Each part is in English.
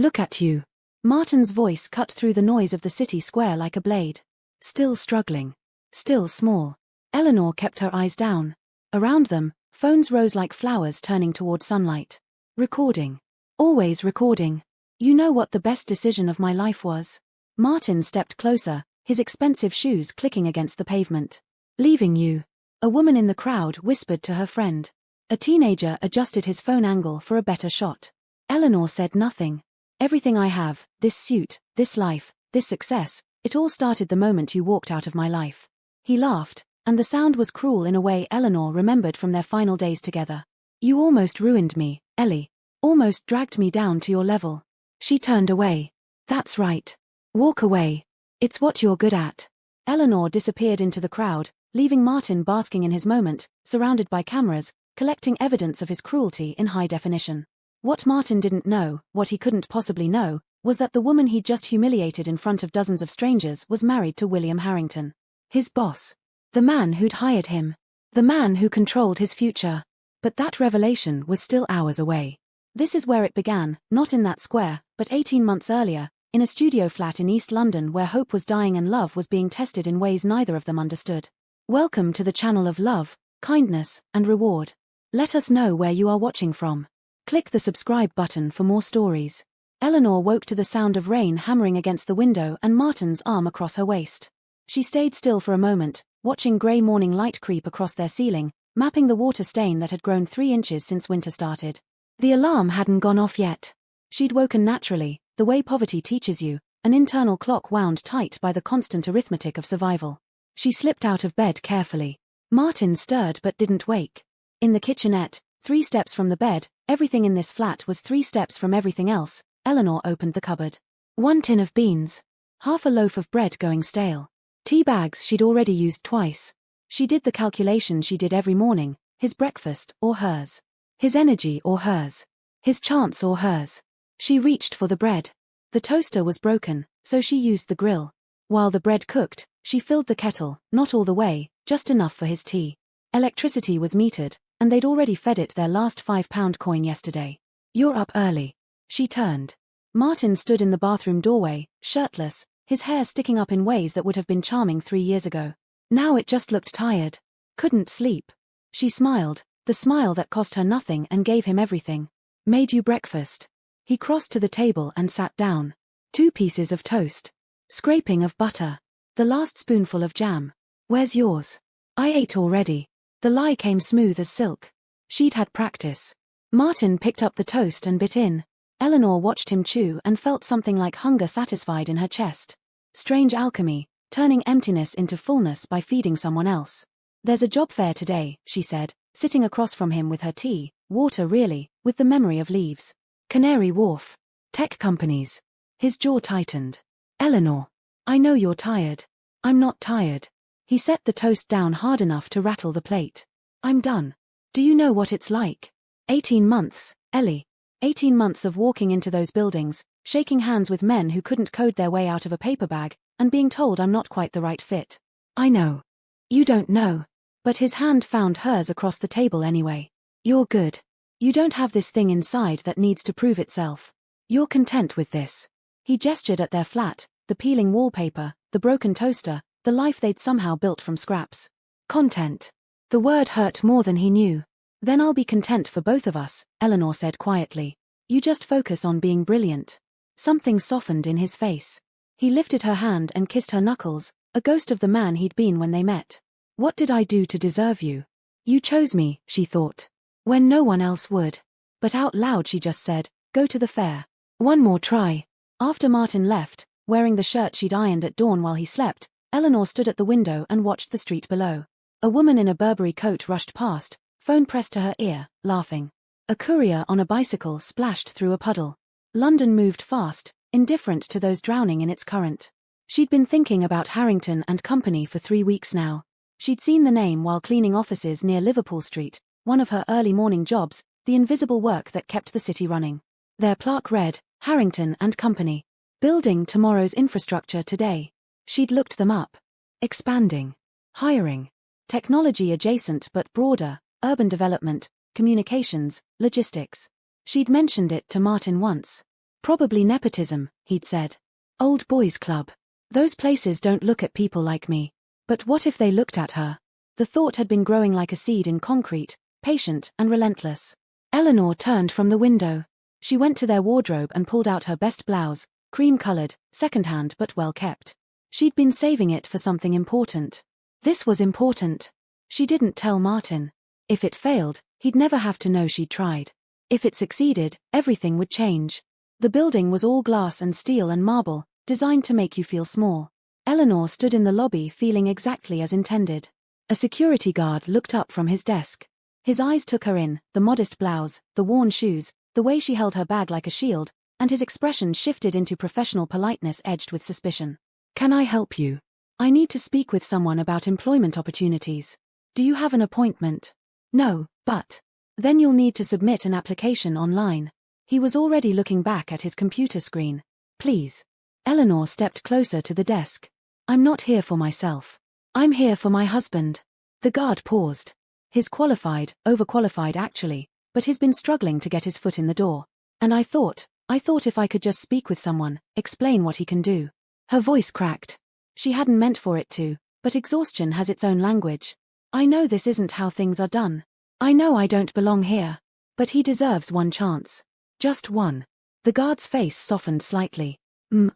Look at you. Martin's voice cut through the noise of the city square like a blade. Still struggling. Still small. Eleanor kept her eyes down. Around them, phones rose like flowers turning toward sunlight. Recording. Always recording. You know what the best decision of my life was? Martin stepped closer, his expensive shoes clicking against the pavement. Leaving you. A woman in the crowd whispered to her friend. A teenager adjusted his phone angle for a better shot. Eleanor said nothing. Everything I have, this suit, this life, this success, it all started the moment you walked out of my life. He laughed, and the sound was cruel in a way Eleanor remembered from their final days together. You almost ruined me, Ellie. Almost dragged me down to your level. She turned away. That's right. Walk away. It's what you're good at. Eleanor disappeared into the crowd, leaving Martin basking in his moment, surrounded by cameras, collecting evidence of his cruelty in high definition. What Martin didn't know, what he couldn't possibly know, was that the woman he'd just humiliated in front of dozens of strangers was married to William Harrington. His boss. The man who'd hired him. The man who controlled his future. But that revelation was still hours away. This is where it began, not in that square, but 18 months earlier, in a studio flat in East London where hope was dying and love was being tested in ways neither of them understood. Welcome to the channel of love, kindness, and reward. Let us know where you are watching from. Click the subscribe button for more stories. Eleanor woke to the sound of rain hammering against the window and Martin's arm across her waist. She stayed still for a moment, watching grey morning light creep across their ceiling, mapping the water stain that had grown 3 inches since winter started. The alarm hadn't gone off yet. She'd woken naturally, the way poverty teaches you, an internal clock wound tight by the constant arithmetic of survival. She slipped out of bed carefully. Martin stirred but didn't wake. In the kitchenette, 3 steps from the bed, everything in this flat was 3 steps from everything else, Eleanor opened the cupboard. 1 tin of beans. Half a loaf of bread going stale. Tea bags she'd already used twice. She did the calculation she did every morning, his breakfast or hers. His energy or hers. His chance or hers. She reached for the bread. The toaster was broken, so she used the grill. While the bread cooked, she filled the kettle, not all the way, just enough for his tea. Electricity was metered, and they'd already fed it their last £5 coin yesterday. You're up early. She turned. Martin stood in the bathroom doorway, shirtless, his hair sticking up in ways that would have been charming 3 years ago. Now it just looked tired. Couldn't sleep. She smiled, the smile that cost her nothing and gave him everything. Made you breakfast. He crossed to the table and sat down. 2 pieces of toast. Scraping of butter. The last spoonful of jam. Where's yours? I ate already. The lie came smooth as silk. She'd had practice. Martin picked up the toast and bit in. Eleanor watched him chew and felt something like hunger satisfied in her chest. Strange alchemy, turning emptiness into fullness by feeding someone else. There's a job fair today, she said, sitting across from him with her tea, water really, with the memory of leaves. Canary Wharf. Tech companies. His jaw tightened. Eleanor. I know you're tired. I'm not tired. He set the toast down hard enough to rattle the plate. I'm done. Do you know what it's like? 18 months, Ellie. 18 months of walking into those buildings, shaking hands with men who couldn't code their way out of a paper bag, and being told I'm not quite the right fit. I know. You don't know. But his hand found hers across the table anyway. You're good. You don't have this thing inside that needs to prove itself. You're content with this. He gestured at their flat, the peeling wallpaper, the broken toaster, the life they'd somehow built from scraps. Content. The word hurt more than he knew. Then I'll be content for both of us, Eleanor said quietly. You just focus on being brilliant. Something softened in his face. He lifted her hand and kissed her knuckles, a ghost of the man he'd been when they met. What did I do to deserve you? You chose me, she thought. When no one else would. But out loud she just said, go to the fair. One more try. After Martin left, wearing the shirt she'd ironed at dawn while he slept, Eleanor stood at the window and watched the street below. A woman in a Burberry coat rushed past, phone pressed to her ear, laughing. A courier on a bicycle splashed through a puddle. London moved fast, indifferent to those drowning in its current. She'd been thinking about Harrington and Company for 3 weeks now. She'd seen the name while cleaning offices near Liverpool Street, one of her early morning jobs, the invisible work that kept the city running. Their plaque read, Harrington and Company. Building tomorrow's infrastructure today. She'd looked them up. Expanding. Hiring. Technology adjacent but broader, urban development, communications, logistics. She'd mentioned it to Martin once. Probably nepotism, he'd said. Old boys' club. Those places don't look at people like me. But what if they looked at her? The thought had been growing like a seed in concrete, patient and relentless. Eleanor turned from the window. She went to their wardrobe and pulled out her best blouse, cream-colored, second-hand but well-kept. She'd been saving it for something important. This was important. She didn't tell Martin. If it failed, he'd never have to know she'd tried. If it succeeded, everything would change. The building was all glass and steel and marble, designed to make you feel small. Eleanor stood in the lobby feeling exactly as intended. A security guard looked up from his desk. His eyes took her in, the modest blouse, the worn shoes, the way she held her bag like a shield, and his expression shifted into professional politeness edged with suspicion. "Can I help you? I need to speak with someone about employment opportunities. Do you have an appointment?" "No, but..." "Then you'll need to submit an application online." He was already looking back at his computer screen. "Please." Eleanor stepped closer to the desk. "I'm not here for myself. I'm here for my husband." The guard paused. He's qualified, overqualified actually, but he's been struggling to get his foot in the door. "And I thought if I could just speak with someone, explain what he can do." Her voice cracked. She hadn't meant for it to, but exhaustion has its own language. "I know this isn't how things are done. I know I don't belong here. But he deserves one chance. Just one." The guard's face softened slightly.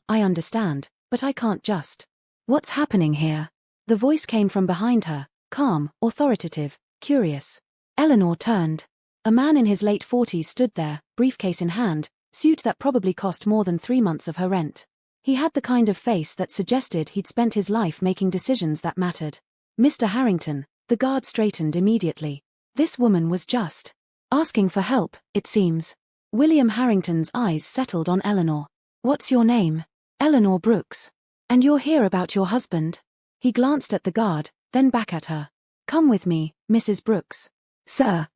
I understand, but I can't just." "What's happening here?" The voice came from behind her, calm, authoritative, curious. Eleanor turned. A man in his late 40s stood there, briefcase in hand, suit that probably cost more than 3 months of her rent. He had the kind of face that suggested he'd spent his life making decisions that mattered. "Mr. Harrington." The guard straightened immediately. This woman was just asking for help, it seems. William Harrington's eyes settled on Eleanor. "What's your name?" "Eleanor Brooks." "And you're here about your husband?" He glanced at the guard, then back at her. "Come with me, Mrs. Brooks." "Sir,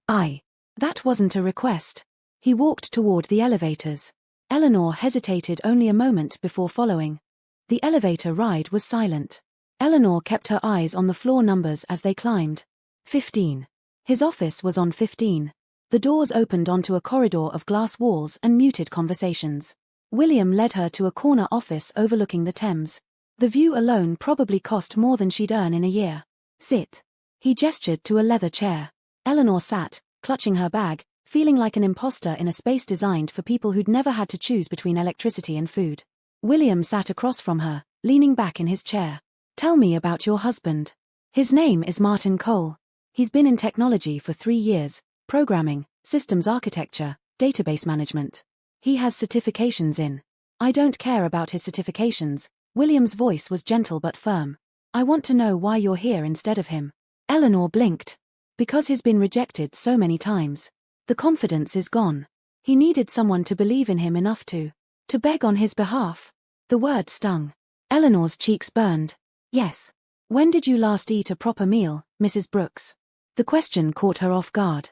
That wasn't a request." He walked toward the elevators. Eleanor hesitated only a moment before following. The elevator ride was silent. Eleanor kept her eyes on the floor numbers as they climbed. 15. His office was on 15. The doors opened onto a corridor of glass walls and muted conversations. William led her to a corner office overlooking the Thames. The view alone probably cost more than she'd earn in a year. "Sit." He gestured to a leather chair. Eleanor sat, clutching her bag, feeling like an imposter in a space designed for people who'd never had to choose between electricity and food. William sat across from her, leaning back in his chair. "Tell me about your husband." "His name is Martin Cole. He's been in technology for 3 years, programming, systems architecture, database management. He has certifications in..." "I don't care about his certifications." William's voice was gentle but firm. "I want to know why you're here instead of him." Eleanor blinked. "Because he's been rejected so many times. The confidence is gone. He needed someone to believe in him enough to beg on his behalf." The word stung. Eleanor's cheeks burned. "Yes. When did you last eat a proper meal, Mrs. Brooks?" The question caught her off guard.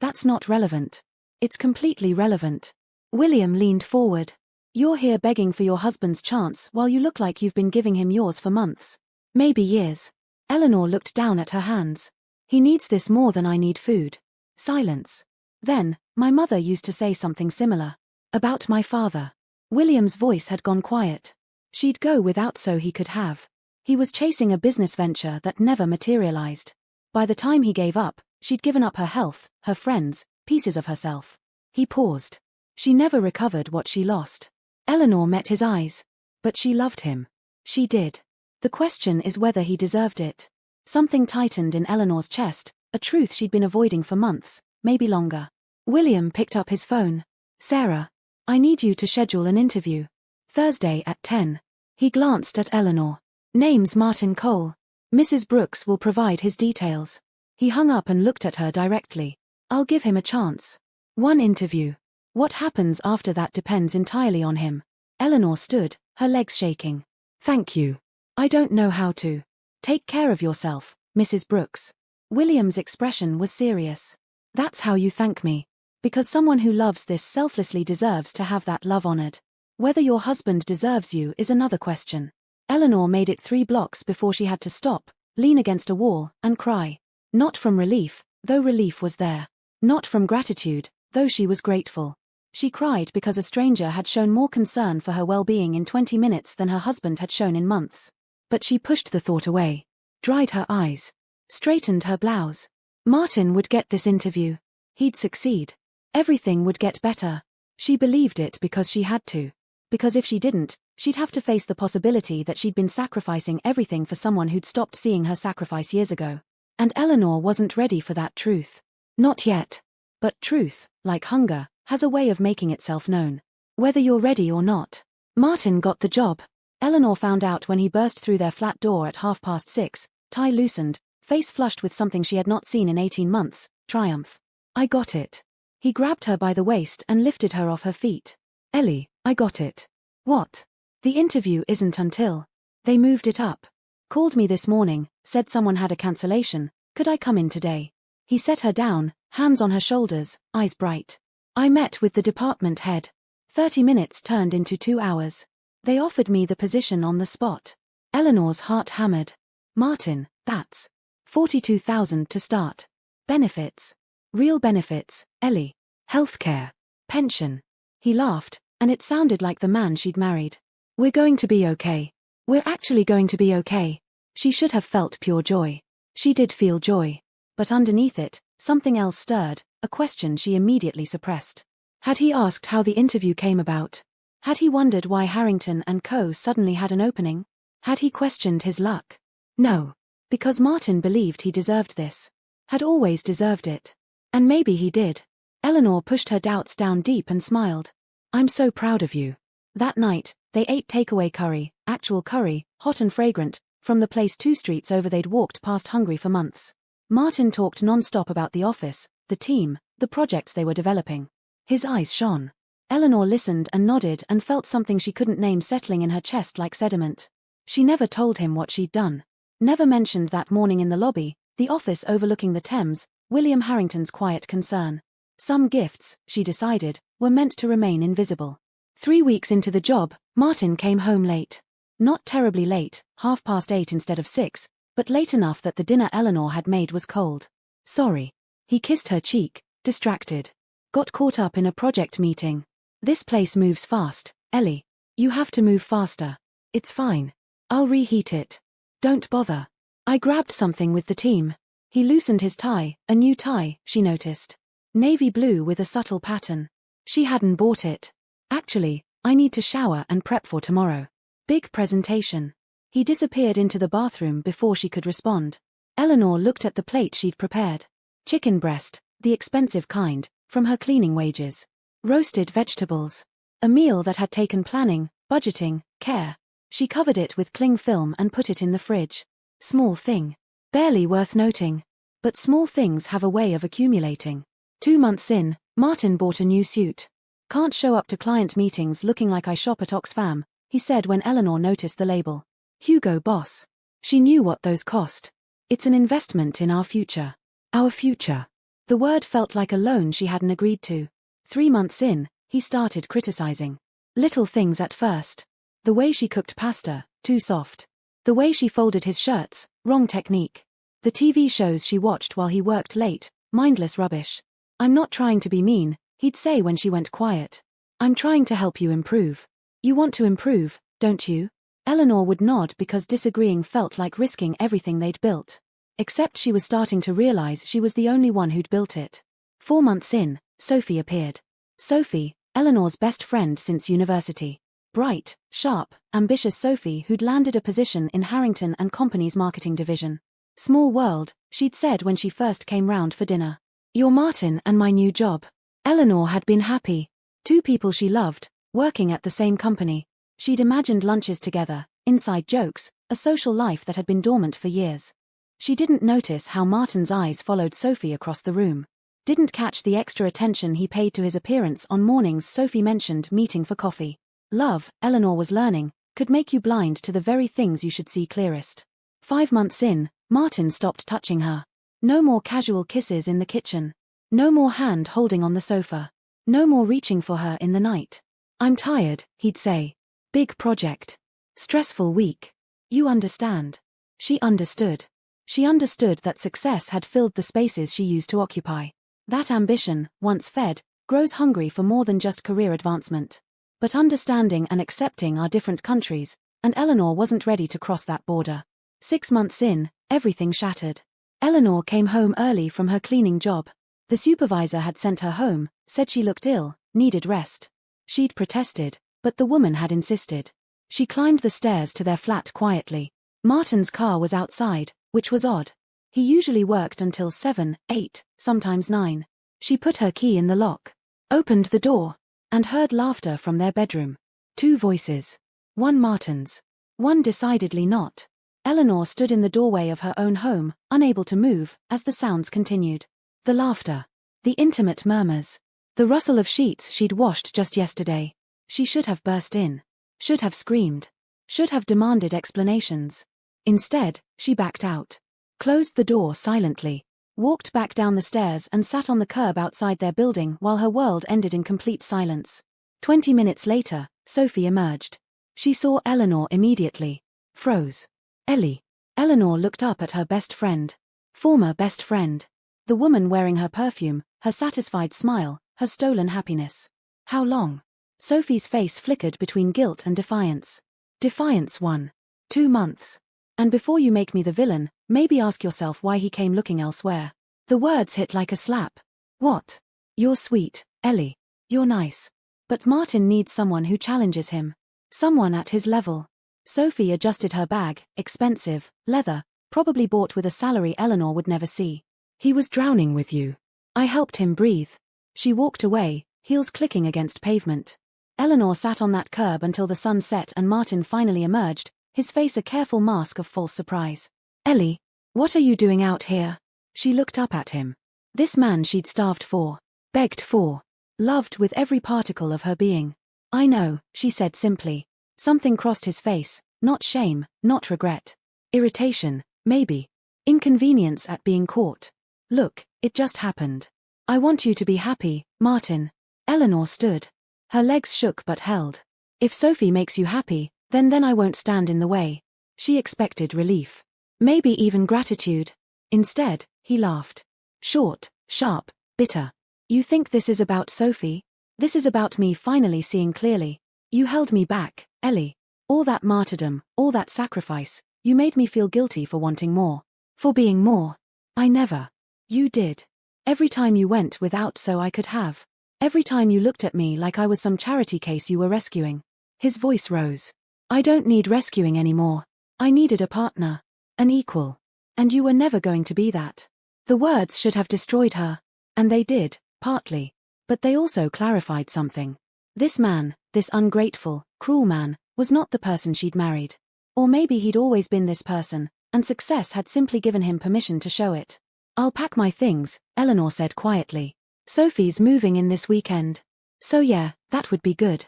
That's not relevant." "It's completely relevant." William leaned forward. "You're here begging for your husband's chance while you look like you've been giving him yours for months. Maybe years." Eleanor looked down at her hands. "He needs this more than I need food." Silence. Then, "My mother used to say something similar. About my father." William's voice had gone quiet. She'd go without so he could have. He was chasing a business venture that never materialized. By the time he gave up, she'd given up her health, her friends, pieces of herself. He paused. She never recovered what she lost. Eleanor met his eyes. But she loved him. She did. The question is whether he deserved it. Something tightened in Eleanor's chest, a truth she'd been avoiding for months, maybe longer. William picked up his phone. "Sarah, I need you to schedule an interview. Thursday at 10. He glanced at Eleanor. "Name's Martin Cole. Mrs. Brooks will provide his details." He hung up and looked at her directly. "I'll give him a chance. One interview. What happens after that depends entirely on him." Eleanor stood, her legs shaking. "Thank you. I don't know how to." "Take care of yourself, Mrs. Brooks." William's expression was serious. "That's how you thank me. Because someone who loves this selflessly deserves to have that love honored. Whether your husband deserves you is another question." Eleanor made it 3 blocks before she had to stop, lean against a wall, and cry. Not from relief, though relief was there. Not from gratitude, though she was grateful. She cried because a stranger had shown more concern for her well-being in 20 minutes than her husband had shown in months. But she pushed the thought away, dried her eyes, straightened her blouse. Martin would get this interview. He'd succeed. Everything would get better. She believed it because she had to. Because if she didn't, she'd have to face the possibility that she'd been sacrificing everything for someone who'd stopped seeing her sacrifice years ago. And Eleanor wasn't ready for that truth. Not yet. But truth, like hunger, has a way of making itself known. Whether you're ready or not. Martin got the job. Eleanor found out when he burst through their flat door at 6:30, tie loosened, face flushed with something she had not seen in 18 months, triumph. I got it. He grabbed her by the waist and lifted her off her feet. Ellie, I got it. What? The interview isn't until. They moved it up. Called me this morning, said someone had a cancellation, could I come in today? He set her down, hands on her shoulders, eyes bright. I met with the department head. 30 minutes turned into 2 hours. They offered me the position on the spot. Eleanor's heart hammered. Martin, that's $42,000 to start. Benefits. Real benefits, Ellie. Healthcare. Pension. He laughed, and it sounded like the man she'd married. We're going to be okay. We're actually going to be okay. She should have felt pure joy. She did feel joy. But underneath it, something else stirred, a question she immediately suppressed. Had he asked how the interview came about? Had he wondered why Harrington and Co. suddenly had an opening? Had he questioned his luck? No. Because Martin believed he deserved this. Had always deserved it. And maybe he did. Eleanor pushed her doubts down deep and smiled. I'm so proud of you. That night, they ate takeaway curry, actual curry, hot and fragrant, from the place 2 streets over they'd walked past hungry for months. Martin talked non-stop about the office, the team, the projects they were developing. His eyes shone. Eleanor listened and nodded and felt something she couldn't name settling in her chest like sediment. She never told him what she'd done. Never mentioned that morning in the lobby, the office overlooking the Thames, William Harrington's quiet concern. Some gifts, she decided, were meant to remain invisible. 3 weeks into the job, Martin came home late. Not terribly late, 8:30 instead of 6, but late enough that the dinner Eleanor had made was cold. Sorry. He kissed her cheek, distracted. Got caught up in a project meeting. This place moves fast, Ellie. You have to move faster. It's fine. I'll reheat it. Don't bother. I grabbed something with the team. He loosened his tie, a new tie, she noticed. Navy blue with a subtle pattern. She hadn't bought it. Actually, I need to shower and prep for tomorrow. Big presentation. He disappeared into the bathroom before she could respond. Eleanor looked at the plate she'd prepared. Chicken breast, the expensive kind, from her cleaning wages. Roasted vegetables. A meal that had taken planning, budgeting, care. She covered it with cling film and put it in the fridge. Small thing. Barely worth noting. But small things have a way of accumulating. 2 months in, Martin bought a new suit. Can't show up to client meetings looking like I shop at Oxfam, he said when Eleanor noticed the label. Hugo Boss. She knew what those cost. It's an investment in our future. Our future. The word felt like a loan she hadn't agreed to. 3 months in, he started criticizing. Little things at first. The way she cooked pasta, too soft. The way she folded his shirts, wrong technique. The TV shows she watched while he worked late, mindless rubbish. I'm not trying to be mean, he'd say when she went quiet. I'm trying to help you improve. You want to improve, don't you? Eleanor would nod because disagreeing felt like risking everything they'd built. Except she was starting to realize she was the only one who'd built it. 4 months in, Sophie appeared. Sophie, Eleanor's best friend since university. Bright, sharp, ambitious Sophie who'd landed a position in Harrington and Company's marketing division. Small world, she'd said when she first came round for dinner. You're Martin and my new job. Eleanor had been happy. 2 people she loved, working at the same company. She'd imagined lunches together, inside jokes, a social life that had been dormant for years. She didn't notice how Martin's eyes followed Sophie across the room. Didn't catch the extra attention he paid to his appearance on mornings Sophie mentioned meeting for coffee. Love, Eleanor was learning, could make you blind to the very things you should see clearest. 5 months in, Martin stopped touching her. No more casual kisses in the kitchen. No more hand holding on the sofa. No more reaching for her in the night. I'm tired, he'd say. Big project. Stressful week. You understand. She understood. She understood that success had filled the spaces she used to occupy. That ambition, once fed, grows hungry for more than just career advancement. But understanding and accepting are different countries, and Eleanor wasn't ready to cross that border. 6 months in, everything shattered. Eleanor came home early from her cleaning job. The supervisor had sent her home, said she looked ill, needed rest. She'd protested, but the woman had insisted. She climbed the stairs to their flat quietly. Martin's car was outside, which was odd. He usually worked until 7, 8, sometimes 9. She put her key in the lock, opened the door, and heard laughter from their bedroom. 2 voices. One Martin's. One decidedly not. Eleanor stood in the doorway of her own home, unable to move, as the sounds continued. The laughter. The intimate murmurs. The rustle of sheets she'd washed just yesterday. She should have burst in. Should have screamed. Should have demanded explanations. Instead, she backed out. Closed the door silently. Walked back down the stairs and sat on the curb outside their building while her world ended in complete silence. 20 minutes later, Sophie emerged. She saw Eleanor immediately. Froze. Ellie. Eleanor looked up at her best friend. Former best friend. The woman wearing her perfume, her satisfied smile, her stolen happiness. How long? Sophie's face flickered between guilt and defiance. Defiance won. 2 months. And before you make me the villain, maybe ask yourself why he came looking elsewhere. The words hit like a slap. What? You're sweet, Ellie. You're nice. But Martin needs someone who challenges him. Someone at his level. Sophie adjusted her bag, expensive, leather, probably bought with a salary Eleanor would never see. He was drowning with you. I helped him breathe. She walked away, heels clicking against pavement. Eleanor sat on that curb until the sun set and Martin finally emerged, his face a careful mask of false surprise. Ellie, what are you doing out here? She looked up at him. This man she'd starved for, begged for, loved with every particle of her being. I know, she said simply. Something crossed his face, not shame, not regret. Irritation, maybe. Inconvenience at being caught. Look, it just happened. I want you to be happy, Martin. Eleanor stood. Her legs shook but held. If Sophie makes you happy, then I won't stand in the way. She expected relief. Maybe even gratitude. Instead, he laughed. Short, sharp, bitter. You think this is about Sophie? This is about me finally seeing clearly. You held me back, Ellie. All that martyrdom, all that sacrifice, you made me feel guilty for wanting more. For being more. I never. You did. Every time you went without so I could have. Every time you looked at me like I was some charity case you were rescuing. His voice rose. I don't need rescuing anymore. I needed a partner. An equal. And you were never going to be that. The words should have destroyed her. And they did, partly. But they also clarified something. This man, this ungrateful, cruel man, was not the person she'd married. Or maybe he'd always been this person, and success had simply given him permission to show it. I'll pack my things, Eleanor said quietly. Sophie's moving in this weekend. So yeah, that would be good.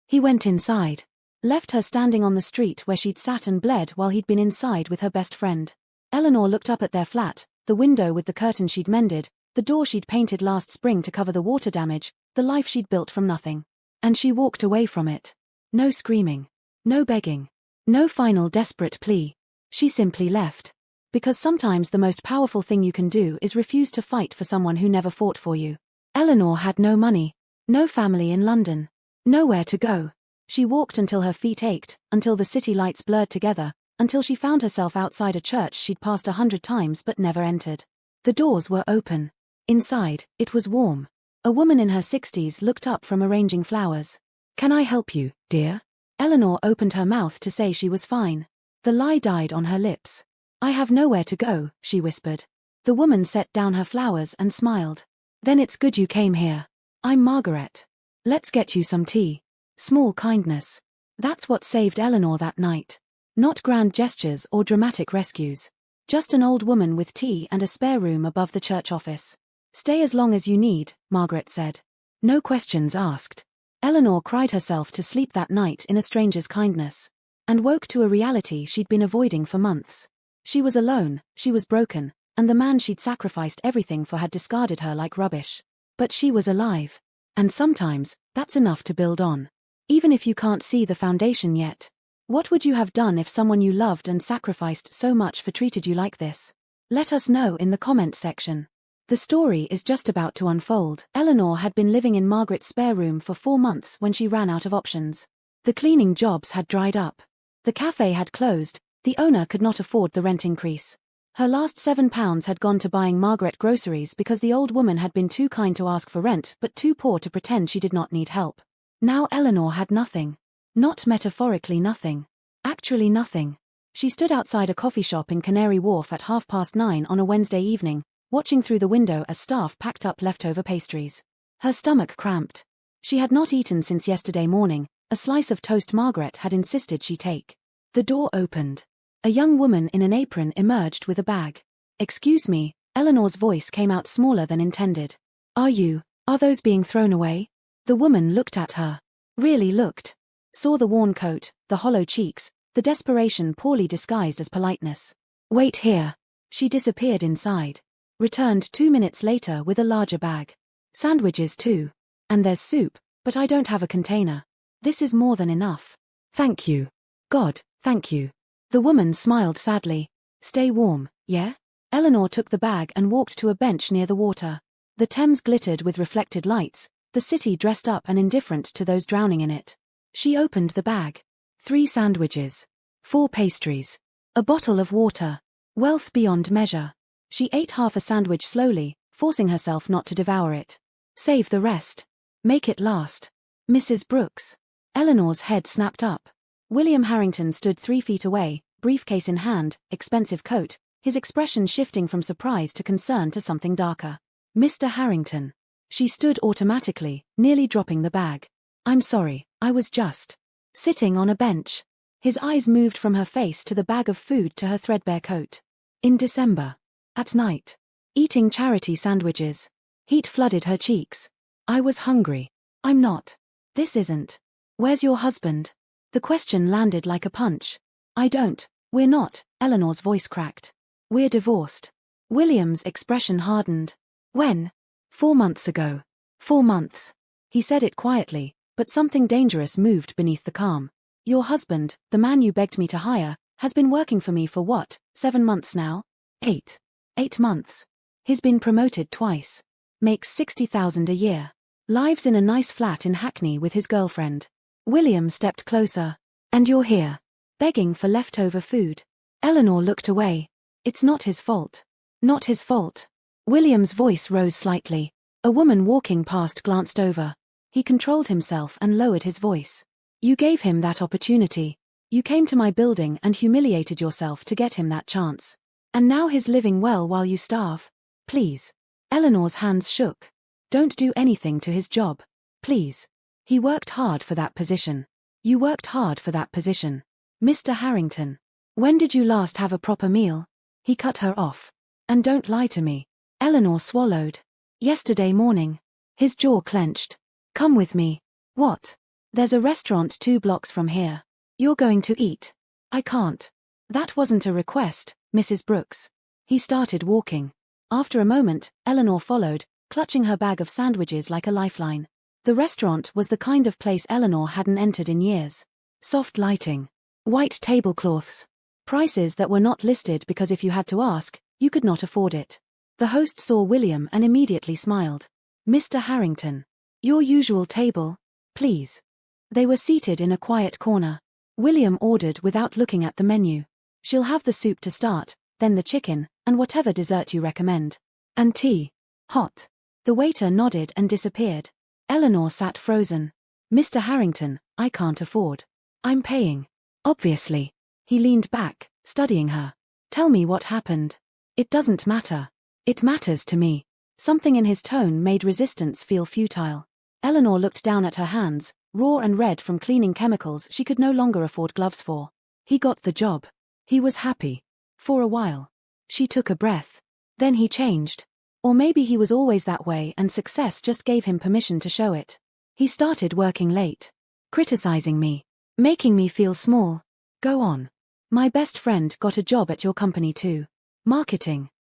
He went inside. Left her standing on the street where she'd sat and bled while he'd been inside with her best friend. Eleanor looked up at their flat, the window with the curtain she'd mended, the door she'd painted last spring to cover the water damage, the life she'd built from nothing. And she walked away from it. No screaming. No begging. No final desperate plea. She simply left. Because sometimes the most powerful thing you can do is refuse to fight for someone who never fought for you. Eleanor had no money. No family in London. Nowhere to go. She walked until her feet ached, until the city lights blurred together, until she found herself outside a church she'd passed 100 times but never entered. The doors were open. Inside, it was warm. A woman in her 60s looked up from arranging flowers. Can I help you, dear? Eleanor opened her mouth to say she was fine. The lie died on her lips. I have nowhere to go, she whispered. The woman set down her flowers and smiled. Then it's good you came here. I'm Margaret. Let's get you some tea. Small kindness. That's what saved Eleanor that night. Not grand gestures or dramatic rescues. Just an old woman with tea and a spare room above the church office. Stay as long as you need, Margaret said. No questions asked. Eleanor cried herself to sleep that night in a stranger's kindness. And woke to a reality she'd been avoiding for months. She was alone, she was broken, and the man she'd sacrificed everything for had discarded her like rubbish. But she was alive. And sometimes, that's enough to build on. Even if you can't see the foundation yet. What would you have done if someone you loved and sacrificed so much for treated you like this? Let us know in the comment section. The story is just about to unfold. Eleanor had been living in Margaret's spare room for 4 months when she ran out of options. The cleaning jobs had dried up. The cafe had closed, the owner could not afford the rent increase. Her last £7 had gone to buying Margaret groceries because the old woman had been too kind to ask for rent but too poor to pretend she did not need help. Now Eleanor had nothing. Not metaphorically nothing. Actually nothing. She stood outside a coffee shop in Canary Wharf at 9:30 on a Wednesday evening, watching through the window as staff packed up leftover pastries. Her stomach cramped. She had not eaten since yesterday morning, a slice of toast Margaret had insisted she take. The door opened. A young woman in an apron emerged with a bag. "Excuse me," Eleanor's voice came out smaller than intended. Are those being thrown away?" The woman looked at her. Really looked. Saw the worn coat, the hollow cheeks, the desperation poorly disguised as politeness. "Wait here." She disappeared inside. Returned 2 minutes later with a larger bag. "Sandwiches too. And there's soup, but I don't have a container. This is more than enough. Thank you. God, thank you." The woman smiled sadly. "Stay warm, yeah?" Eleanor took the bag and walked to a bench near the water. The Thames glittered with reflected lights, the city dressed up and indifferent to those drowning in it. She opened the bag. 3 sandwiches. 4 pastries. A bottle of water. Wealth beyond measure. She ate half a sandwich slowly, forcing herself not to devour it. Save the rest. Make it last. "Mrs. Brooks." Eleanor's head snapped up. William Harrington stood 3 feet away, briefcase in hand, expensive coat, his expression shifting from surprise to concern to something darker. "Mr. Harrington." She stood automatically, nearly dropping the bag. "I'm sorry, I was just sitting on a bench." His eyes moved from her face to the bag of food to her threadbare coat. "In December. At night. Eating charity sandwiches." Heat flooded her cheeks. "I was hungry. I'm not. This isn't. Where's your husband?" The question landed like a punch. We're not," Eleanor's voice cracked. "We're divorced." William's expression hardened. "When?" 4 months ago. 4 months. He said it quietly, but something dangerous moved beneath the calm. "Your husband, the man you begged me to hire, has been working for me for what, 7 months now? 8. 8 months. He's been promoted twice. Makes 60,000 a year. Lives in a nice flat in Hackney with his girlfriend." William stepped closer. "And you're here, begging for leftover food." Eleanor looked away. "It's not his fault." "Not his fault." William's voice rose slightly. A woman walking past glanced over. He controlled himself and lowered his voice. "You gave him that opportunity. You came to my building and humiliated yourself to get him that chance. And now he's living well while you starve. Please." Eleanor's hands shook. "Don't do anything to his job. Please. He worked hard for that position. You worked hard for that position. Mr. Harrington. When did you last have a proper meal?" He cut her off. "And don't lie to me." Eleanor swallowed. "Yesterday morning." His jaw clenched. "Come with me." "What?" "There's a restaurant 2 blocks from here. You're going to eat." "I can't." "That wasn't a request, Mrs. Brooks." He started walking. After a moment, Eleanor followed, clutching her bag of sandwiches like a lifeline. The restaurant was the kind of place Eleanor hadn't entered in years. Soft lighting. White tablecloths. Prices that were not listed because if you had to ask, you could not afford it. The host saw William and immediately smiled. "Mr. Harrington. Your usual table, please." They were seated in a quiet corner. William ordered without looking at the menu. "She'll have the soup to start, then the chicken, and whatever dessert you recommend. And tea. Hot." The waiter nodded and disappeared. Eleanor sat frozen. "Mr. Harrington, I can't afford. I'm paying." "Obviously." He leaned back, studying her. "Tell me what happened." "It doesn't matter." "It matters to me." Something in his tone made resistance feel futile. Eleanor looked down at her hands, raw and red from cleaning chemicals she could no longer afford gloves for. He got the job. He was happy. For a while. She took a breath. Then he changed. Or maybe he was always that way and success just gave him permission to show it. He started working late. Criticizing me. Making me feel small. Go on. My best friend got a job at your company too. Marketing.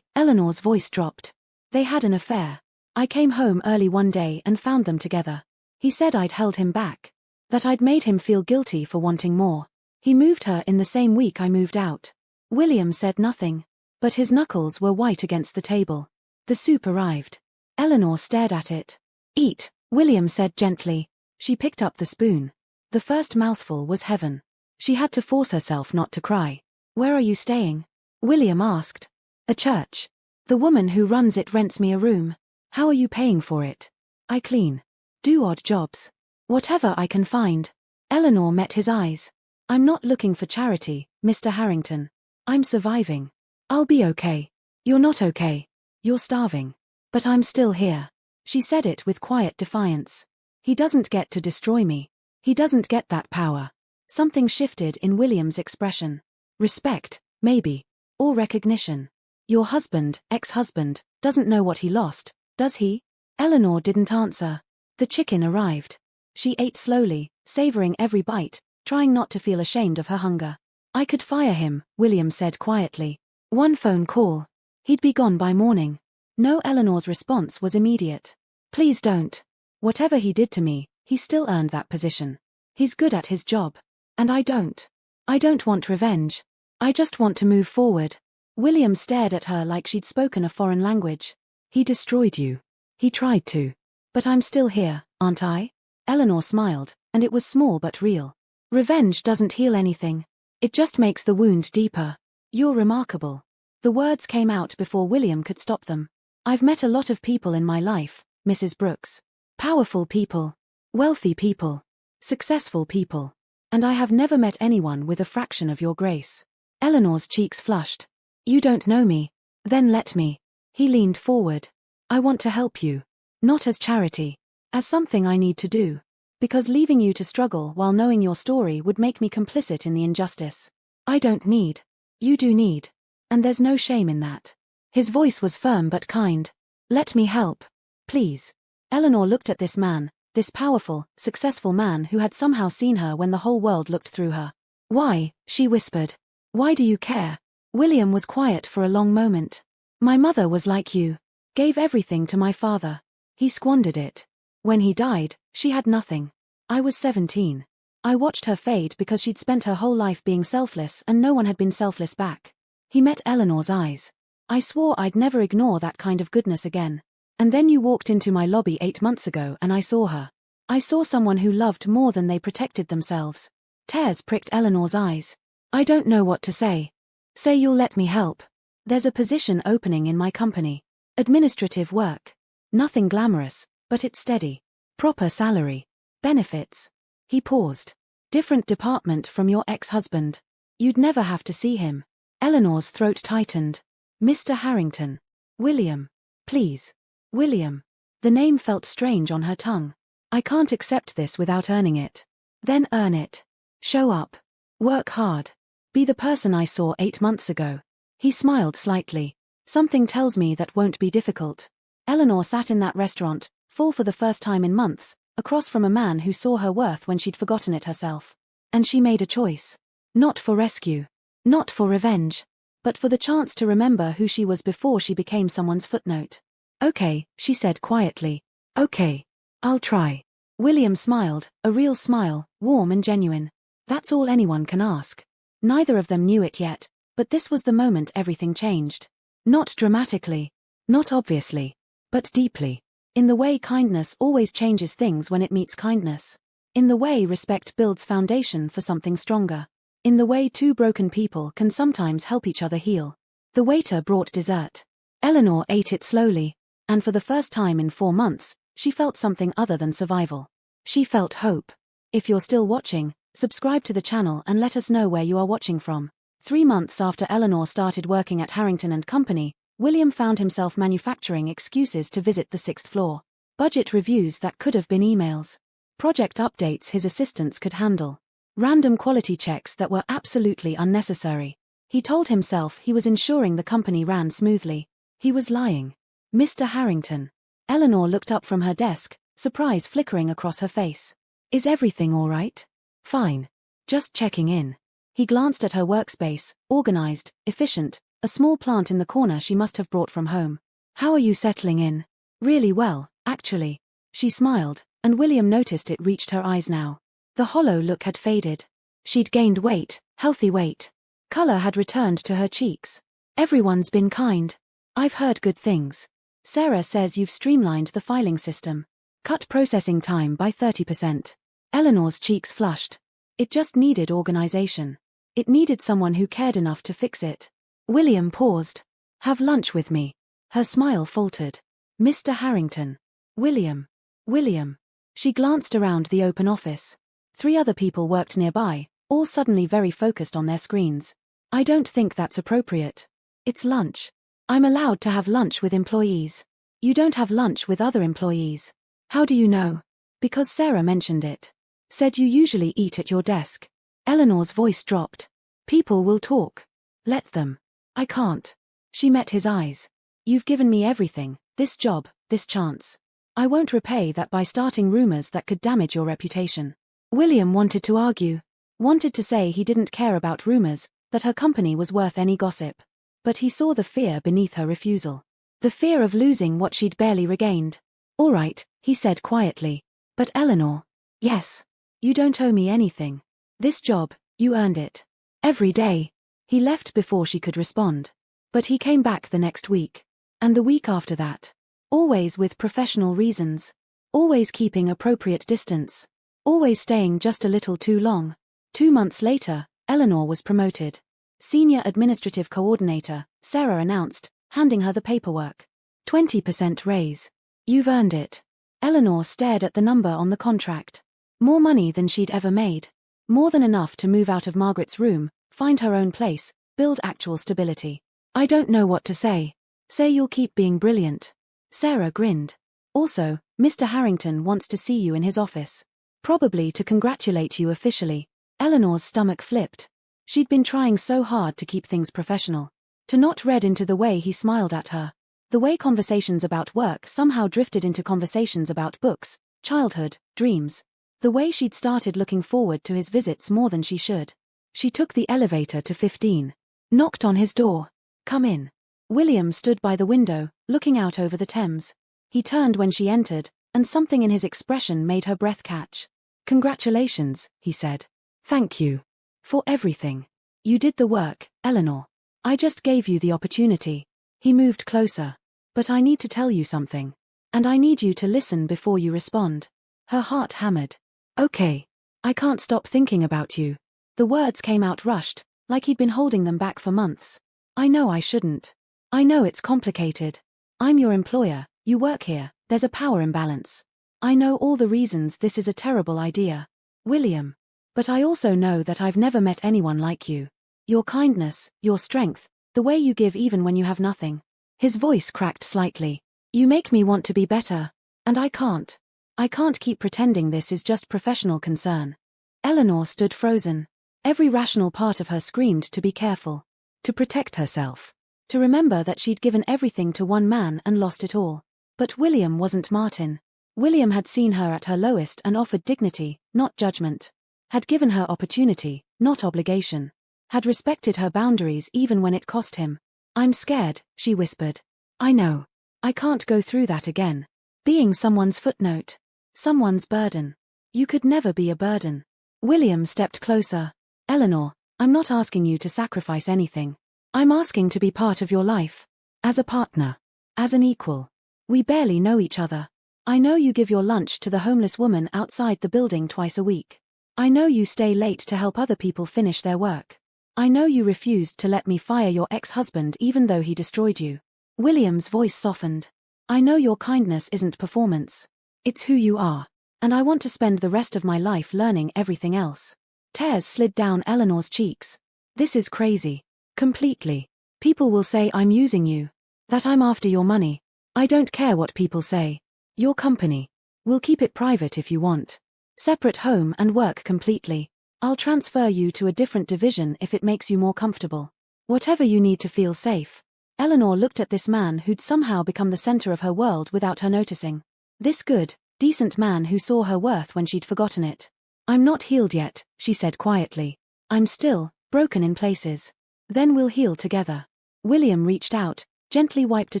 Eleanor's voice dropped. They had an affair. I came home early one day and found them together. He said I'd held him back. That I'd made him feel guilty for wanting more. He moved her in the same week I moved out. William said nothing. But his knuckles were white against the table. The soup arrived. Eleanor stared at it. Eat, William said gently. She picked up the spoon. The first mouthful was heaven. She had to force herself not to cry. Where are you staying? William asked. A church. The woman who runs it rents me a room. How are you paying for it? I clean. Do odd jobs. Whatever I can find. Eleanor met his eyes. I'm not looking for charity, Mr. Harrington. I'm surviving. I'll be okay. You're not okay. You're starving. But I'm still here. She said it with quiet defiance. He doesn't get to destroy me. He doesn't get that power. Something shifted in William's expression. Respect, maybe. Or recognition. Your husband, ex-husband, doesn't know what he lost, does he? Eleanor didn't answer. The chicken arrived. She ate slowly, savoring every bite, trying not to feel ashamed of her hunger. I could fire him, William said quietly. One phone call. He'd be gone by morning. No, Eleanor's response was immediate. Please don't. Whatever he did to me, he still earned that position. He's good at his job. And I don't. I don't want revenge. I just want to move forward. William stared at her like she'd spoken a foreign language. He destroyed you. He tried to. But I'm still here, aren't I? Eleanor smiled, and it was small but real. Revenge doesn't heal anything. It just makes the wound deeper. You're remarkable. The words came out before William could stop them. I've met a lot of people in my life, Mrs. Brooks. Powerful people. Wealthy people. Successful people. And I have never met anyone with a fraction of your grace. Eleanor's cheeks flushed. You don't know me. Then let me. He leaned forward. I want to help you. Not as charity. As something I need to do. Because leaving you to struggle while knowing your story would make me complicit in the injustice. I don't need. You do need. And there's no shame in that. His voice was firm but kind. Let me help. Please. Eleanor looked at this man, this powerful, successful man who had somehow seen her when the whole world looked through her. Why? She whispered. Why do you care? William was quiet for a long moment. My mother was like you. Gave everything to my father. He squandered it. When he died, she had nothing. I was 17. I watched her fade because she'd spent her whole life being selfless and no one had been selfless back. He met Eleanor's eyes. I swore I'd never ignore that kind of goodness again. And then you walked into my lobby 8 months ago and I saw her. I saw someone who loved more than they protected themselves. Tears pricked Eleanor's eyes. I don't know what to say. Say you'll let me help. There's a position opening in my company. Administrative work. Nothing glamorous, but it's steady. Proper salary. Benefits. He paused. Different department from your ex-husband. You'd never have to see him. Eleanor's throat tightened. Mr. Harrington. William. Please. William. The name felt strange on her tongue. I can't accept this without earning it. Then earn it. Show up. Work hard. Be the person I saw 8 months ago. He smiled slightly. Something tells me that won't be difficult. Eleanor sat in that restaurant, full for the first time in months, across from a man who saw her worth when she'd forgotten it herself. And she made a choice. Not for rescue. Not for revenge. But for the chance to remember who she was before she became someone's footnote. Okay, she said quietly. Okay. I'll try. William smiled, a real smile, warm and genuine. That's all anyone can ask. Neither of them knew it yet, but this was the moment everything changed. Not dramatically. Not obviously. But deeply. In the way kindness always changes things when it meets kindness. In the way respect builds foundation for something stronger. In the way two broken people can sometimes help each other heal. The waiter brought dessert. Eleanor ate it slowly, and for the first time in 4 months, she felt something other than survival. She felt hope. If you're still watching, subscribe to the channel and let us know where you are watching from. 3 months after Eleanor started working at Harrington and Company, William found himself manufacturing excuses to visit the 6th floor. Budget reviews that could have been emails. Project updates his assistants could handle. Random quality checks that were absolutely unnecessary. He told himself he was ensuring the company ran smoothly. He was lying. Mr. Harrington. Eleanor looked up from her desk, surprise flickering across her face. Is everything all right? Fine. Just checking in. He glanced at her workspace, organized, efficient, a small plant in the corner she must have brought from home. How are you settling in? Really well, actually. She smiled, and William noticed it reached her eyes now. The hollow look had faded. She'd gained weight, healthy weight. Color had returned to her cheeks. Everyone's been kind. I've heard good things. Sarah says you've streamlined the filing system. Cut processing time by 30%. Eleanor's cheeks flushed. It just needed organization. It needed someone who cared enough to fix it. William paused. Have lunch with me. Her smile faltered. Mr. Harrington. William. William. She glanced around the open office. 3 other people worked nearby, all suddenly very focused on their screens. I don't think that's appropriate. It's lunch. I'm allowed to have lunch with employees. You don't have lunch with other employees. How do you know? Because Sarah mentioned it. Said you usually eat at your desk. Eleanor's voice dropped. People will talk. Let them. I can't. She met his eyes. You've given me everything, this job, this chance. I won't repay that by starting rumors that could damage your reputation. William wanted to argue. Wanted to say he didn't care about rumors, that her company was worth any gossip. But he saw the fear beneath her refusal. The fear of losing what she'd barely regained. All right, he said quietly. But Eleanor. Yes. You don't owe me anything. This job, you earned it. Every day. He left before she could respond. But he came back the next week. And the week after that. Always with professional reasons. Always keeping appropriate distance. Always staying just a little too long. 2 months later, Eleanor was promoted. Senior Administrative Coordinator, Sarah announced, handing her the paperwork. 20% raise. You've earned it. Eleanor stared at the number on the contract. More money than she'd ever made. More than enough to move out of Margaret's room, find her own place, build actual stability. I don't know what to say. Say you'll keep being brilliant. Sarah grinned. Also, Mr. Harrington wants to see you in his office. Probably to congratulate you officially. Eleanor's stomach flipped. She'd been trying so hard to keep things professional. To not read into the way he smiled at her. The way conversations about work somehow drifted into conversations about books, childhood, dreams. The way she'd started looking forward to his visits more than she should. She took the elevator to 15. Knocked on his door. Come in. William stood by the window, looking out over the Thames. He turned when she entered, and something in his expression made her breath catch. Congratulations, he said. Thank you. For everything. You did the work, Eleanor. I just gave you the opportunity. He moved closer. But I need to tell you something. And I need you to listen before you respond. Her heart hammered. Okay. I can't stop thinking about you. The words came out rushed, like he'd been holding them back for months. I know I shouldn't. I know it's complicated. I'm your employer, you work here, there's a power imbalance. I know all the reasons this is a terrible idea. William. But I also know that I've never met anyone like you. Your kindness, your strength, the way you give even when you have nothing. His voice cracked slightly. You make me want to be better. And I can't. I can't keep pretending this is just professional concern. Eleanor stood frozen. Every rational part of her screamed to be careful. To protect herself. To remember that she'd given everything to one man and lost it all. But William wasn't Martin. William had seen her at her lowest and offered dignity, not judgment. Had given her opportunity, not obligation. Had respected her boundaries even when it cost him. I'm scared, she whispered. I know. I can't go through that again. Being someone's footnote. Someone's burden. You could never be a burden. William stepped closer. Eleanor, I'm not asking you to sacrifice anything. I'm asking to be part of your life. As a partner. As an equal. We barely know each other. I know you give your lunch to the homeless woman outside the building twice a week. I know you stay late to help other people finish their work. I know you refused to let me fire your ex-husband even though he destroyed you. William's voice softened. I know your kindness isn't performance. It's who you are. And I want to spend the rest of my life learning everything else. Tears slid down Eleanor's cheeks. This is crazy. Completely. People will say I'm using you. That I'm after your money. I don't care what people say. Your company. We'll keep it private if you want. Separate home and work completely. I'll transfer you to a different division if it makes you more comfortable. Whatever you need to feel safe. Eleanor looked at this man who'd somehow become the center of her world without her noticing. This good, decent man who saw her worth when she'd forgotten it. I'm not healed yet, she said quietly. I'm still broken in places. Then we'll heal together. William reached out, gently wiped a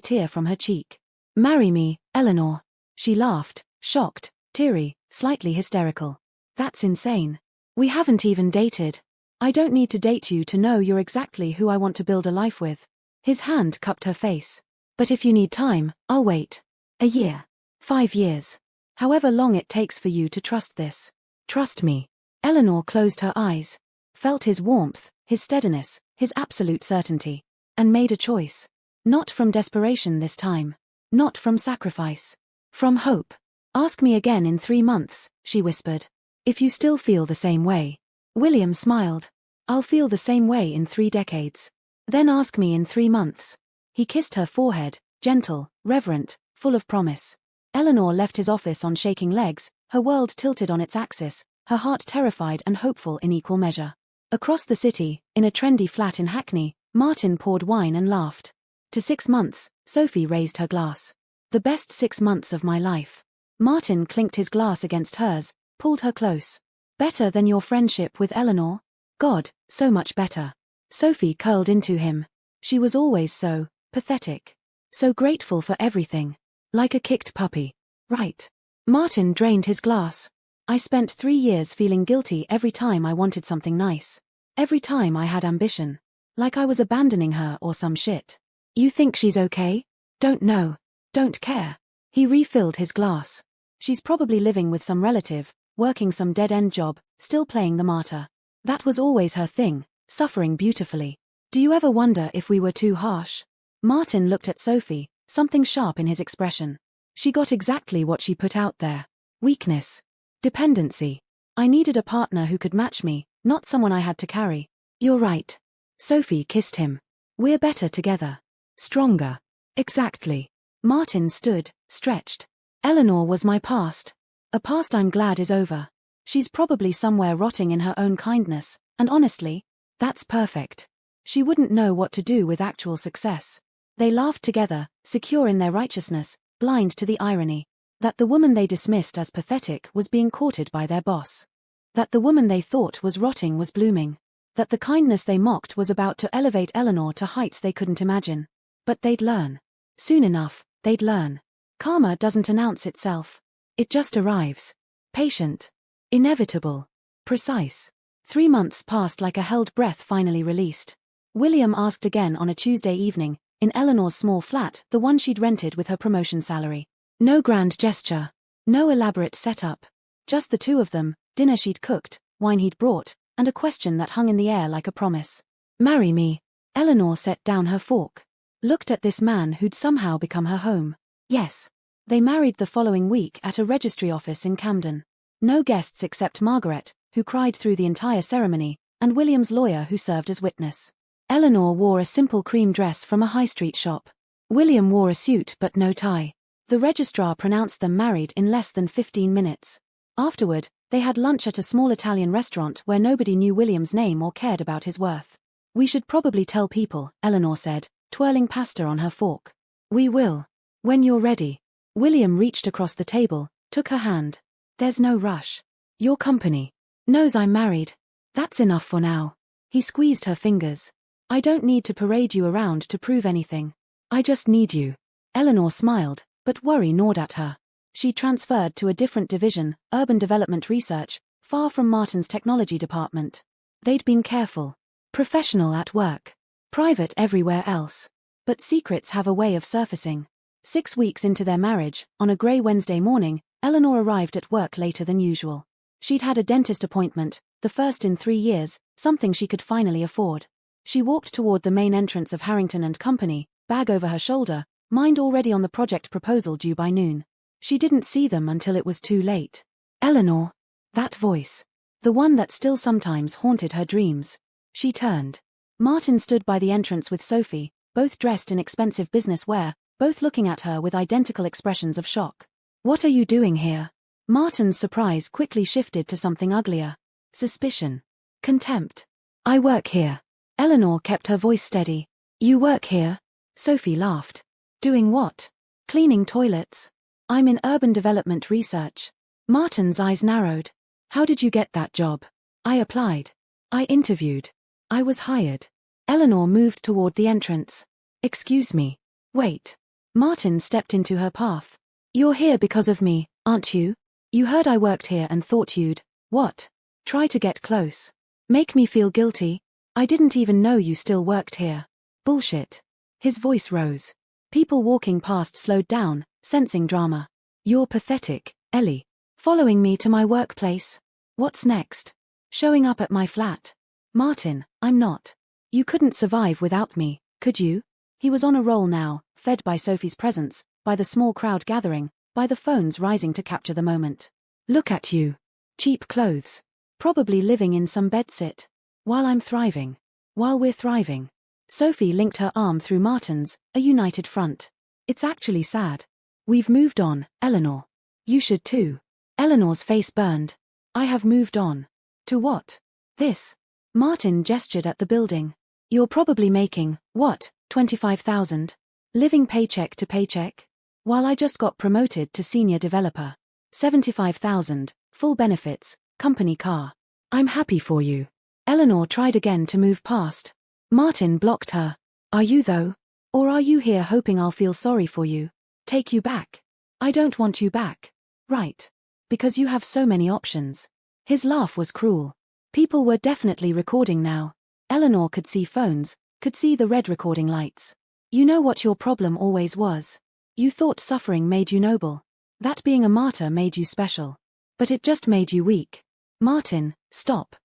tear from her cheek. Marry me, Eleanor. She laughed, shocked, teary, slightly hysterical. That's insane. We haven't even dated. I don't need to date you to know you're exactly who I want to build a life with. His hand cupped her face. But if you need time, I'll wait. A year. 5 years. However long it takes for you to trust this. Trust me. Eleanor closed her eyes, felt his warmth, his steadiness, his absolute certainty, and made a choice. Not from desperation this time. Not from sacrifice. From hope. Ask me again in 3 months, she whispered. If you still feel the same way. William smiled. I'll feel the same way in 3 decades. Then ask me in 3 months. He kissed her forehead, gentle, reverent, full of promise. Eleanor left his office on shaking legs, her world tilted on its axis, her heart terrified and hopeful in equal measure. Across the city, in a trendy flat in Hackney, Martin poured wine and laughed. To 6 months, Sophie raised her glass. The best 6 months of my life. Martin clinked his glass against hers, pulled her close. Better than your friendship with Eleanor? God, so much better. Sophie curled into him. She was always so pathetic. So grateful for everything. Like a kicked puppy. Right. Martin drained his glass. I spent 3 years feeling guilty every time I wanted something nice. Every time I had ambition. Like I was abandoning her or some shit. You think she's okay? Don't know. Don't care. He refilled his glass. She's probably living with some relative, working some dead-end job, still playing the martyr. That was always her thing, suffering beautifully. Do you ever wonder if we were too harsh? Martin looked at Sophie, something sharp in his expression. She got exactly what she put out there. Weakness. Dependency. I needed a partner who could match me, not someone I had to carry. You're right. Sophie kissed him. We're better together. Stronger. Exactly. Martin stood, stretched. Eleanor was my past. A past I'm glad is over. She's probably somewhere rotting in her own kindness, and honestly, that's perfect. She wouldn't know what to do with actual success. They laughed together, secure in their righteousness, blind to the irony. That the woman they dismissed as pathetic was being courted by their boss. That the woman they thought was rotting was blooming. That the kindness they mocked was about to elevate Eleanor to heights they couldn't imagine. But they'd learn. Soon enough, they'd learn. Karma doesn't announce itself. It just arrives. Patient. Inevitable. Precise. 3 months passed like a held breath finally released. William asked again on a Tuesday evening, in Eleanor's small flat, the one she'd rented with her promotion salary. No grand gesture. No elaborate setup. Just the two of them, dinner she'd cooked, wine he'd brought, and a question that hung in the air like a promise. Marry me. Eleanor set down her fork. Looked at this man who'd somehow become her home. Yes. They married the following week at a registry office in Camden. No guests except Margaret, who cried through the entire ceremony, and William's lawyer who served as witness. Eleanor wore a simple cream dress from a high street shop. William wore a suit but no tie. The registrar pronounced them married in less than 15 minutes. Afterward, they had lunch at a small Italian restaurant where nobody knew William's name or cared about his worth. We should probably tell people, Eleanor said, twirling pasta on her fork. We will. When you're ready. William reached across the table, took her hand. There's no rush. Your company knows I'm married. That's enough for now. He squeezed her fingers. I don't need to parade you around to prove anything. I just need you. Eleanor smiled, but worry gnawed at her. She transferred to a different division, urban development research, far from Martin's technology department. They'd been careful. Professional at work. Private everywhere else. But secrets have a way of surfacing. 6 weeks into their marriage, on a grey Wednesday morning, Eleanor arrived at work later than usual. She'd had a dentist appointment, the first in 3 years, something she could finally afford. She walked toward the main entrance of Harrington and Company, bag over her shoulder, mind already on the project proposal due by noon. She didn't see them until it was too late. Eleanor. That voice. The one that still sometimes haunted her dreams. She turned. Martin stood by the entrance with Sophie, both dressed in expensive business wear, both looking at her with identical expressions of shock. What are you doing here? Martin's surprise quickly shifted to something uglier. Suspicion. Contempt. I work here. Eleanor kept her voice steady. You work here? Sophie laughed. Doing what? Cleaning toilets. I'm in urban development research. Martin's eyes narrowed. How did you get that job? I applied. I interviewed. I was hired. Eleanor moved toward the entrance. Excuse me. Wait. Martin stepped into her path. You're here because of me, aren't you? You heard I worked here and thought you'd, what? Try to get close. Make me feel guilty? I didn't even know you still worked here. Bullshit. His voice rose. People walking past slowed down, sensing drama. You're pathetic, Ellie. Following me to my workplace? What's next? Showing up at my flat? Martin, I'm not. You couldn't survive without me, could you? He was on a roll now, fed by Sophie's presence, by the small crowd gathering, by the phones rising to capture the moment. Look at you. Cheap clothes. Probably living in some bedsit. While I'm thriving. While we're thriving. Sophie linked her arm through Martin's, a united front. It's actually sad. We've moved on, Eleanor. You should too. Eleanor's face burned. I have moved on. To what? This. Martin gestured at the building. You're probably making, what, 25,000? Living paycheck to paycheck? While I just got promoted to senior developer. 75,000, full benefits, company car. I'm happy for you. Eleanor tried again to move past. Martin blocked her. Are you though? Or are you here hoping I'll feel sorry for you? Take you back? I don't want you back. Right. Because you have so many options. His laugh was cruel. People were definitely recording now. Eleanor could see phones, could see the red recording lights. You know what your problem always was. You thought suffering made you noble. That being a martyr made you special. But it just made you weak. Martin, stop.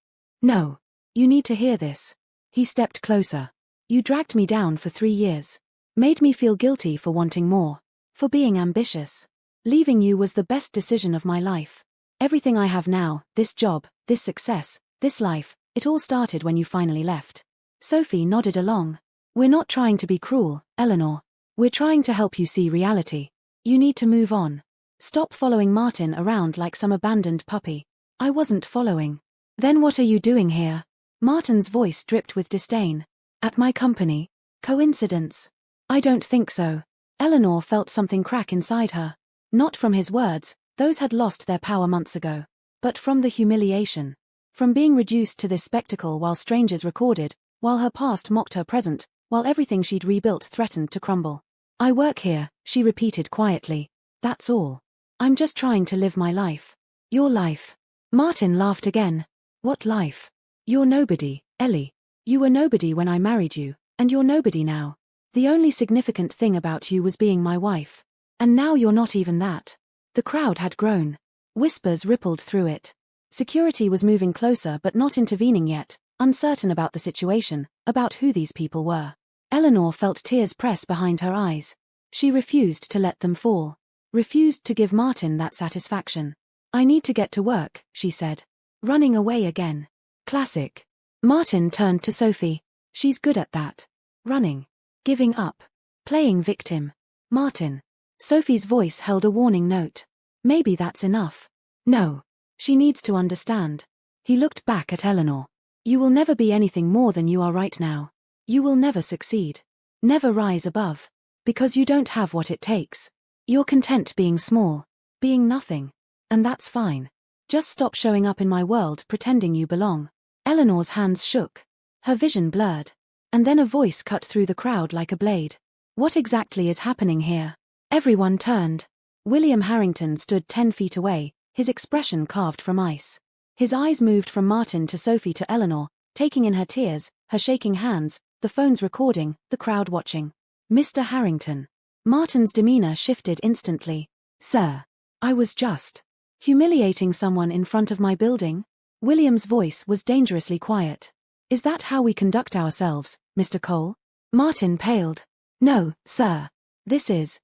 No. You need to hear this. He stepped closer. You dragged me down for 3 years. Made me feel guilty for wanting more. For being ambitious. Leaving you was the best decision of my life. Everything I have now, this job, this success, this life, it all started when you finally left. Sophie nodded along. We're not trying to be cruel, Eleanor. We're trying to help you see reality. You need to move on. Stop following Martin around like some abandoned puppy. I wasn't following. Then what are you doing here? Martin's voice dripped with disdain. At my company? Coincidence? I don't think so. Eleanor felt something crack inside her. Not from his words, those had lost their power months ago. But from the humiliation. From being reduced to this spectacle while strangers recorded, while her past mocked her present, while everything she'd rebuilt threatened to crumble. I work here, she repeated quietly. That's all. I'm just trying to live my life. Your life. Martin laughed again. What life? You're nobody, Ellie. You were nobody when I married you, and you're nobody now. The only significant thing about you was being my wife. And now you're not even that. The crowd had grown. Whispers rippled through it. Security was moving closer but not intervening yet, uncertain about the situation, about who these people were. Eleanor felt tears press behind her eyes. She refused to let them fall. Refused to give Martin that satisfaction. I need to get to work, she said. Running away again. Classic. Martin turned to Sophie. She's good at that. Running. Giving up. Playing victim. Martin. Sophie's voice held a warning note. Maybe that's enough. No. She needs to understand. He looked back at Eleanor. You will never be anything more than you are right now. You will never succeed. Never rise above. Because you don't have what it takes. You're content being small. Being nothing. And that's fine. Just stop showing up in my world pretending you belong. Eleanor's hands shook. Her vision blurred. And then a voice cut through the crowd like a blade. What exactly is happening here? Everyone turned. William Harrington stood 10 feet away, his expression carved from ice. His eyes moved from Martin to Sophie to Eleanor, taking in her tears, her shaking hands, the phones recording, the crowd watching. Mr. Harrington. Martin's demeanor shifted instantly. Sir. I was just humiliating someone in front of my building? William's voice was dangerously quiet. Is that how we conduct ourselves, Mr. Cole? Martin paled. No, sir. This is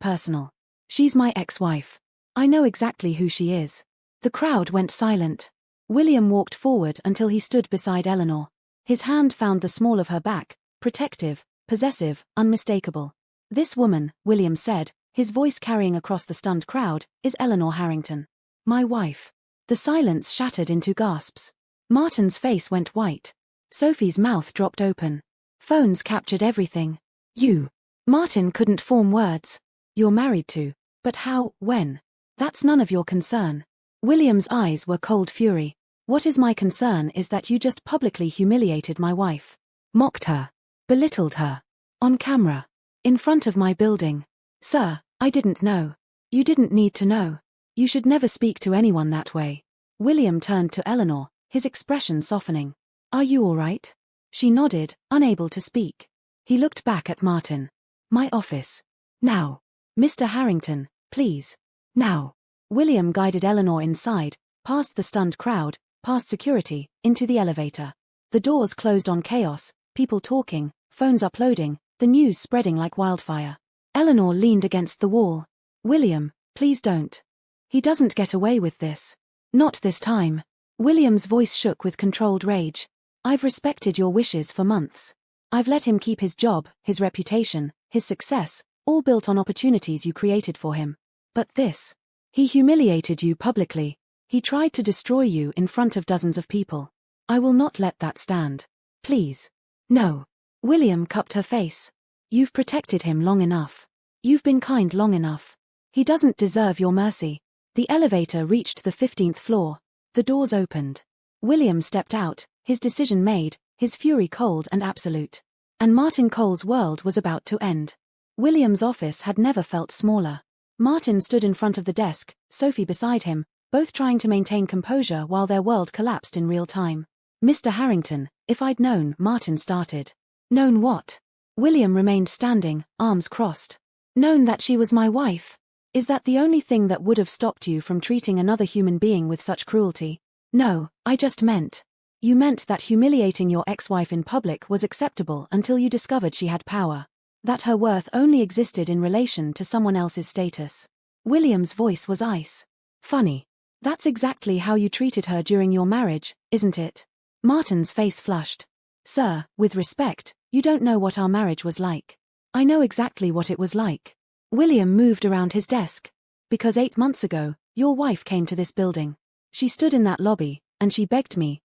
personal. She's my ex-wife. I know exactly who she is. The crowd went silent. William walked forward until he stood beside Eleanor. His hand found the small of her back, protective, possessive, unmistakable. This woman, William said, his voice carrying across the stunned crowd, is Eleanor Harrington. My wife. The silence shattered into gasps. Martin's face went white. Sophie's mouth dropped open. Phones captured everything. You. Martin couldn't form words. You're married to. But how, when? That's none of your concern. William's eyes were cold fury. What is my concern is that you just publicly humiliated my wife. Mocked her. Belittled her. On camera. In front of my building. Sir, I didn't know. You didn't need to know. You should never speak to anyone that way. William turned to Eleanor, his expression softening. Are you all right? She nodded, unable to speak. He looked back at Martin. My office. Now. Mr. Harrington, please. Now. William guided Eleanor inside, past the stunned crowd, past security, into the elevator. The doors closed on chaos, people talking, phones uploading, the news spreading like wildfire. Eleanor leaned against the wall. William, please don't. He doesn't get away with this. Not this time. William's voice shook with controlled rage. I've respected your wishes for months. I've let him keep his job, his reputation, his success, all built on opportunities you created for him. But this. He humiliated you publicly. He tried to destroy you in front of dozens of people. I will not let that stand. Please. No. William cupped her face. You've protected him long enough. You've been kind long enough. He doesn't deserve your mercy. The elevator reached the 15th floor. The doors opened. William stepped out, his decision made, his fury cold and absolute. And Martin Cole's world was about to end. William's office had never felt smaller. Martin stood in front of the desk, Sophie beside him, both trying to maintain composure while their world collapsed in real time. Mr. Harrington, if I'd known, Martin started. Known what? William remained standing, arms crossed. Known that she was my wife? Is that the only thing that would have stopped you from treating another human being with such cruelty? No, I just meant. You meant that humiliating your ex-wife in public was acceptable until you discovered she had power. That her worth only existed in relation to someone else's status. William's voice was ice. Funny. That's exactly how you treated her during your marriage, isn't it? Martin's face flushed. Sir, with respect, you don't know what our marriage was like. I know exactly what it was like. William moved around his desk. Because 8 months ago, your wife came to this building. She stood in that lobby, and she begged me,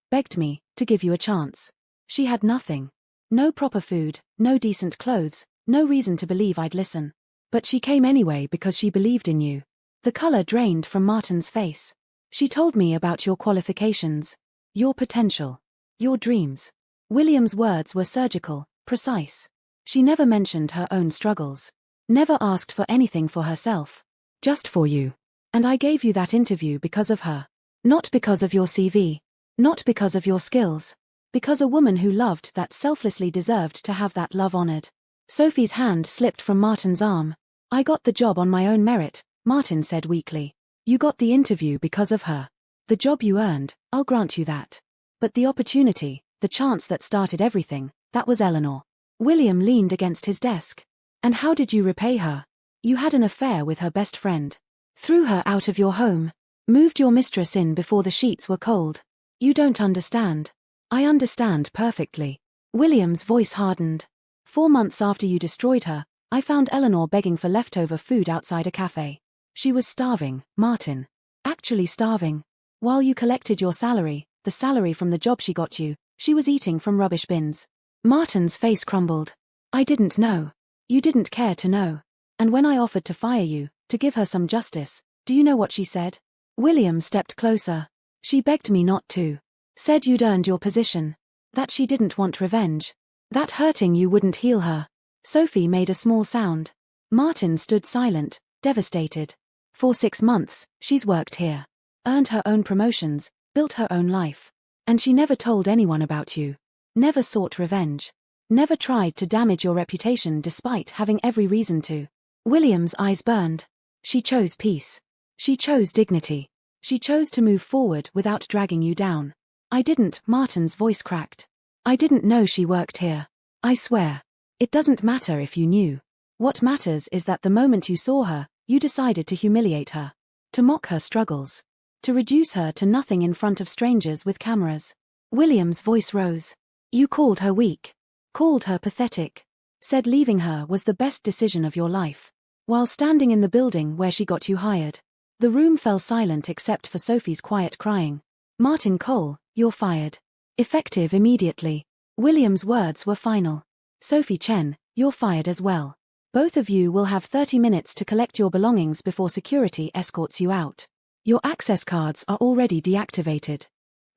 to give you a chance. She had nothing. No proper food, no decent clothes, no reason to believe I'd listen. But she came anyway because she believed in you. The color drained from Martin's face. She told me about your qualifications. Your potential. Your dreams. William's words were surgical, precise. She never mentioned her own struggles. Never asked for anything for herself. Just for you. And I gave you that interview because of her. Not because of your CV. Not because of your skills. Because a woman who loved that selflessly deserved to have that love honored. Sophie's hand slipped from Martin's arm. I got the job on my own merit, Martin said weakly. You got the interview because of her. The job you earned, I'll grant you that. But the opportunity, the chance that started everything, that was Eleanor. William leaned against his desk. And how did you repay her? You had an affair with her best friend. Threw her out of your home. Moved your mistress in before the sheets were cold. You don't understand. I understand perfectly. William's voice hardened. 4 months after you destroyed her, I found Eleanor begging for leftover food outside a cafe. She was starving, Martin. Actually starving. While you collected your salary, the salary from the job she got you, she was eating from rubbish bins. Martin's face crumbled. I didn't know. You didn't care to know. And when I offered to fire you, to give her some justice, do you know what she said? William stepped closer. She begged me not to. Said you'd earned your position. That she didn't want revenge. That hurting you wouldn't heal her. Sophie made a small sound. Martin stood silent, devastated. For 6 months, she's worked here. Earned her own promotions, built her own life. And she never told anyone about you. Never sought revenge. Never tried to damage your reputation despite having every reason to. William's eyes burned. She chose peace. She chose dignity. She chose to move forward without dragging you down. I didn't, Martin's voice cracked. I didn't know she worked here. I swear. It doesn't matter if you knew. What matters is that the moment you saw her, you decided to humiliate her. To mock her struggles. To reduce her to nothing in front of strangers with cameras. William's voice rose. You called her weak. Called her pathetic. Said leaving her was the best decision of your life. While standing in the building where she got you hired. The room fell silent except for Sophie's quiet crying. Martin Cole, you're fired. Effective immediately. William's words were final. Sophie Chen, you're fired as well. Both of you will have 30 minutes to collect your belongings before security escorts you out. Your access cards are already deactivated.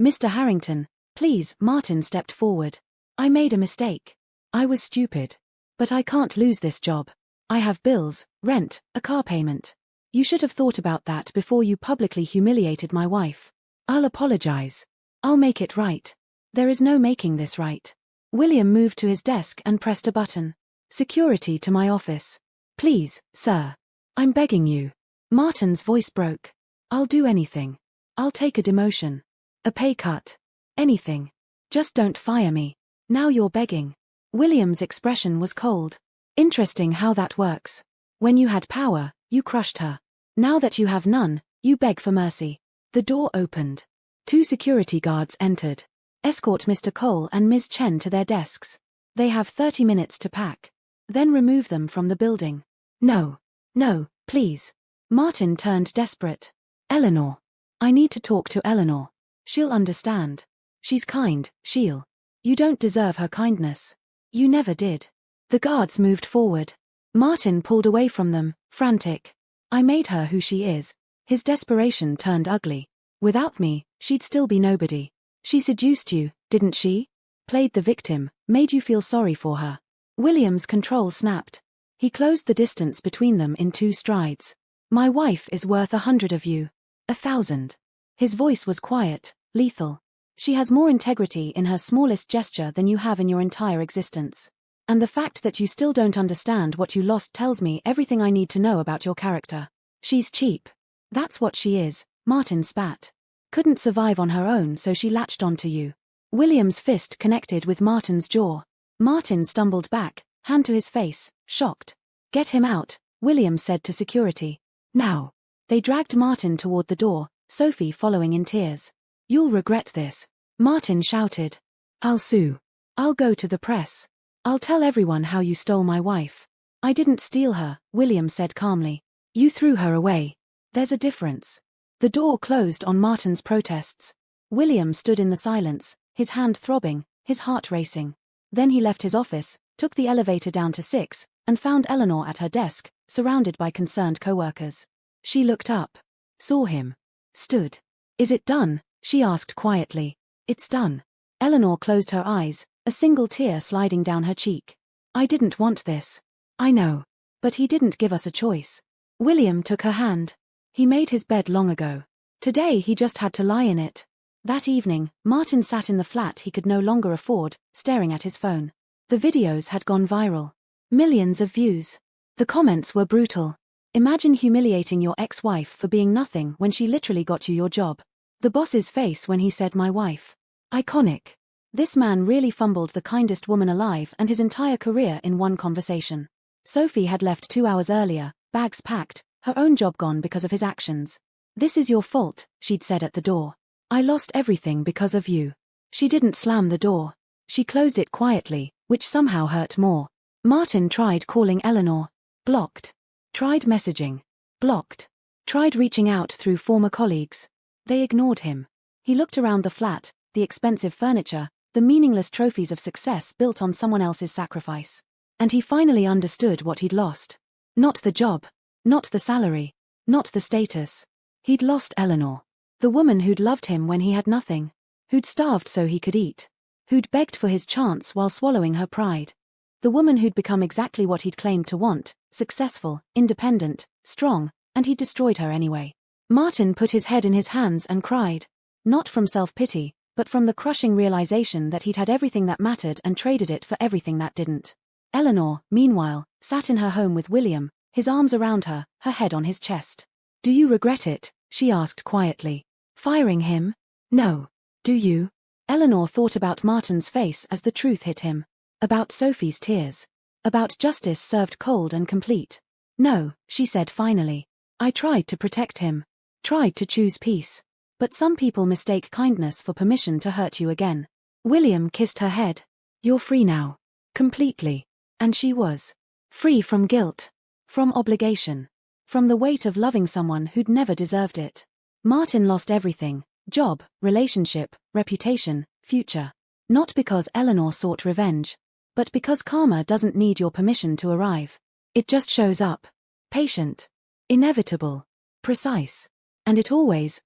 Mr. Harrington, please, Martin stepped forward. I made a mistake. I was stupid. But I can't lose this job. I have bills, rent, a car payment. You should have thought about that before you publicly humiliated my wife. I'll apologize. I'll make it right. There is no making this right. William moved to his desk and pressed a button. Security to my office. Please, sir. I'm begging you. Martin's voice broke. I'll do anything. I'll take a demotion. A pay cut. Anything. Just don't fire me. Now you're begging. William's expression was cold. Interesting how that works. When you had power, you crushed her. Now that you have none, you beg for mercy. The door opened. 2 security guards entered. Escort Mr. Cole and Ms. Chen to their desks. They have 30 minutes to pack. Then remove them from the building. No. No, please. Martin turned desperate. Eleanor. I need to talk to Eleanor. She'll understand. She's kind, she'll. You don't deserve her kindness. You never did. The guards moved forward. Martin pulled away from them, frantic. I made her who she is. His desperation turned ugly. Without me, she'd still be nobody. She seduced you, didn't she? Played the victim, made you feel sorry for her. William's control snapped. He closed the distance between them in 2 strides. My wife is worth 100 of you. 1,000. His voice was quiet, lethal. She has more integrity in her smallest gesture than you have in your entire existence. And the fact that you still don't understand what you lost tells me everything I need to know about your character. She's cheap. That's what she is, Martin spat. Couldn't survive on her own, so she latched onto you. William's fist connected with Martin's jaw. Martin stumbled back, hand to his face, shocked. Get him out, William said to security. Now. They dragged Martin toward the door, Sophie following in tears. You'll regret this, Martin shouted. I'll sue. I'll go to the press. I'll tell everyone how you stole my wife. I didn't steal her, William said calmly. You threw her away. There's a difference. The door closed on Martin's protests. William stood in the silence, his hand throbbing, his heart racing. Then he left his office, took the elevator down to 6, and found Eleanor at her desk, surrounded by concerned co-workers. She looked up. Saw him. Stood. Is it done? She asked quietly. It's done. Eleanor closed her eyes, a single tear sliding down her cheek. I didn't want this. I know. But he didn't give us a choice. William took her hand. He made his bed long ago. Today he just had to lie in it. That evening, Martin sat in the flat he could no longer afford, staring at his phone. The videos had gone viral. Millions of views. The comments were brutal. Imagine humiliating your ex-wife for being nothing when she literally got you your job. The boss's face when he said my wife. Iconic. This man really fumbled the kindest woman alive and his entire career in one conversation. Sophie had left 2 hours earlier, bags packed, her own job gone because of his actions. This is your fault, she'd said at the door. I lost everything because of you. She didn't slam the door. She closed it quietly, which somehow hurt more. Martin tried calling Eleanor. Blocked. Tried messaging. Blocked. Tried reaching out through former colleagues. They ignored him. He looked around the flat, the expensive furniture, the meaningless trophies of success built on someone else's sacrifice. And he finally understood what he'd lost. Not the job. Not the salary. Not the status. He'd lost Eleanor. The woman who'd loved him when he had nothing. Who'd starved so he could eat. Who'd begged for his chance while swallowing her pride. The woman who'd become exactly what he'd claimed to want, successful, independent, strong, and he'd destroyed her anyway. Martin put his head in his hands and cried. Not from self-pity, but from the crushing realization that he'd had everything that mattered and traded it for everything that didn't. Eleanor, meanwhile, sat in her home with William, his arms around her, her head on his chest. Do you regret it? She asked quietly. Firing him? No. Do you? Eleanor thought about Martin's face as the truth hit him. About Sophie's tears. About justice served cold and complete. No, she said finally. I tried to protect him. Tried to choose peace. But some people mistake kindness for permission to hurt you again. William kissed her head. You're free now. Completely. And she was. Free from guilt. From obligation. From the weight of loving someone who'd never deserved it. Martin lost everything. Job, relationship, reputation, future. Not because Eleanor sought revenge. But because karma doesn't need your permission to arrive. It just shows up. Patient. Inevitable. Precise. And it always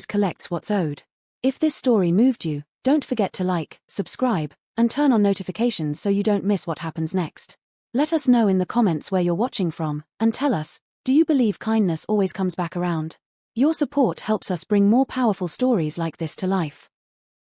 collects what's owed. If this story moved you, don't forget to like, subscribe, and turn on notifications so you don't miss what happens next. Let us know in the comments where you're watching from, and tell us, do you believe kindness always comes back around? Your support helps us bring more powerful stories like this to life.